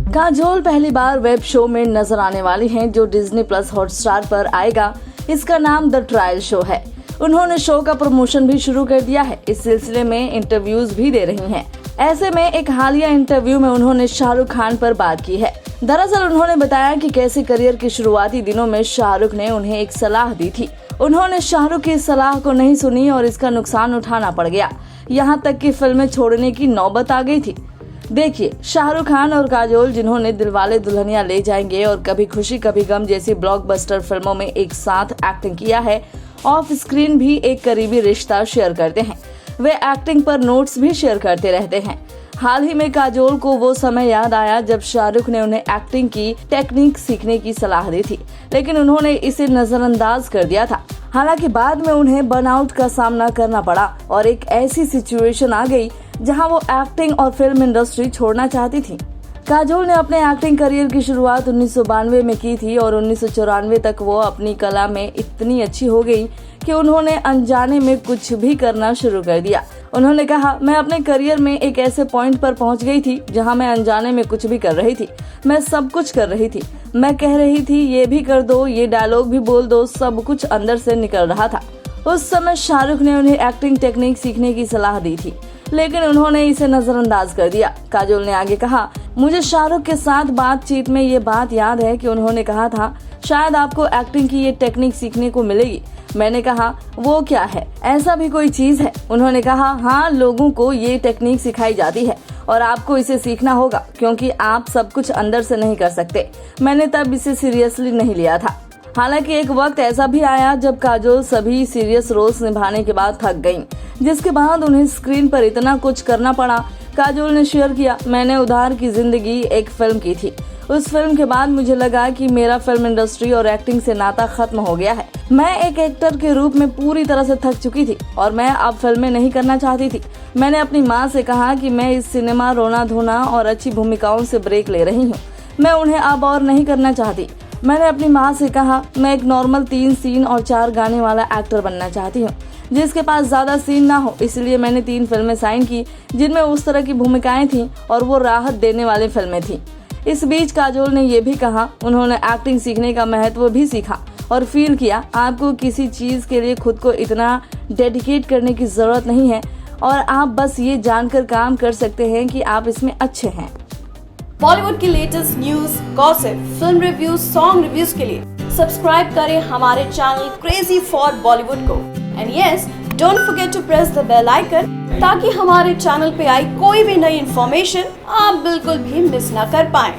काजोल पहली बार web show में नजर आने वाली हैं जो डिज्नी प्लस हॉटस्टार पर आएगा। इसका नाम द ट्रायल शो है। उन्होंने शो का प्रमोशन भी शुरू कर दिया है। इस सिलसिले में इंटरव्यूज भी दे रही हैं। ऐसे में एक हालिया इंटरव्यू में उन्होंने शाहरुख खान पर बात की है। दरअसल उन्होंने बताया कि कैसे करियर के शुरुआती दिनों में शाहरुख ने उन्हें एक सलाह दी थी। उन्होंने शाहरुख की इस सलाह को नहीं सुनी और इसका नुकसान उठाना पड़ गया। यहाँ तक कि फिल्में छोड़ने की नौबत आ गई थी। देखिए, शाहरुख खान और काजोल जिन्होंने दिलवाले दुल्हनिया ले जाएंगे और कभी खुशी कभी गम जैसी ब्लॉकबस्टर फिल्मों में एक साथ एक्टिंग किया है, ऑफ स्क्रीन भी एक करीबी रिश्ता शेयर करते हैं। वे एक्टिंग पर नोट्स भी शेयर करते रहते हैं। हाल ही में काजोल को वो समय याद आया जब शाहरुख ने उन्हें एक्टिंग की टेक्निक सीखने की सलाह दी थी, लेकिन उन्होंने इसे नजरअंदाज कर दिया था। हालांकि बाद में उन्हें बर्नआउट का सामना करना पड़ा और एक ऐसी सिचुएशन आ गई जहां वो एक्टिंग और फिल्म इंडस्ट्री छोड़ना चाहती थी। काजोल ने अपने एक्टिंग करियर की शुरुआत 1992 में की थी और 1994 तक वो अपनी कला में इतनी अच्छी हो गई कि उन्होंने अनजाने में कुछ भी करना शुरू कर दिया। उन्होंने कहा, मैं अपने करियर में एक ऐसे पॉइंट पर पहुंच गई थी जहां मैं अनजाने में कुछ भी कर रही थी। मैं सब कुछ कर रही थी। मैं कह रही थी ये भी कर दो, ये डायलॉग भी बोल दो, सब कुछ अंदर से निकल रहा था। उस समय शाहरुख ने उन्हें एक्टिंग टेक्निक सीखने की सलाह दी थी, लेकिन उन्होंने इसे नजरअंदाज कर दिया। काजोल ने आगे कहा, मुझे शाहरुख के साथ बातचीत में ये बात याद है कि उन्होंने कहा था, शायद आपको एक्टिंग की ये टेक्निक सीखने को मिलेगी। मैंने कहा, वो क्या है? ऐसा भी कोई चीज है? उन्होंने कहा, हाँ, लोगों को ये टेक्निक सिखाई जाती है और आपको इसे सीखना होगा क्योंकि आप सब कुछ अंदर से नहीं कर सकते। मैंने तब इसे सीरियसली नहीं लिया था। हालांकि एक वक्त ऐसा भी आया जब काजोल सभी सीरियस रोल्स निभाने के बाद थक गईं, जिसके बाद उन्हें स्क्रीन पर इतना कुछ करना पड़ा। काजोल ने शेयर किया, मैंने उधार की जिंदगी एक फिल्म की थी। उस फिल्म के बाद मुझे लगा कि मेरा फिल्म इंडस्ट्री और एक्टिंग से नाता खत्म हो गया है। मैं एक एक्टर के रूप में पूरी तरह से थक चुकी थी और मैं अब फिल्में नहीं करना चाहती थी। मैंने अपनी माँ से कहा कि मैं इस सिनेमा रोना धोना और अच्छी भूमिकाओं से ब्रेक ले रही हूँ। मैं उन्हें अब और नहीं करना चाहती। मैंने अपनी माँ से कहा, मैं एक नॉर्मल 3 सीन और 4 गाने वाला एक्टर बनना चाहती हूँ जिसके पास ज्यादा सीन ना हो। इसलिए मैंने 3 फिल्में साइन की जिनमें उस तरह की भूमिकाएं थीं और वो राहत देने वाली फिल्में थीं। इस बीच काजोल ने ये भी कहा, उन्होंने एक्टिंग सीखने का महत्व भी सीखा और फील किया आपको किसी चीज के लिए खुद को इतना डेडिकेट करने की जरूरत नहीं है और आप बस ये जानकर काम कर सकते हैं कि आप इसमें अच्छे हैं। बॉलीवुड की latest news, gossip, film reviews, song reviews के लिए सब्सक्राइब करें हमारे चैनल क्रेजी फॉर बॉलीवुड को। And yes, don't forget to press the bell icon ताकि हमारे चैनल पे आई कोई भी नई इन्फॉर्मेशन आप बिल्कुल भी मिस ना कर पाएं।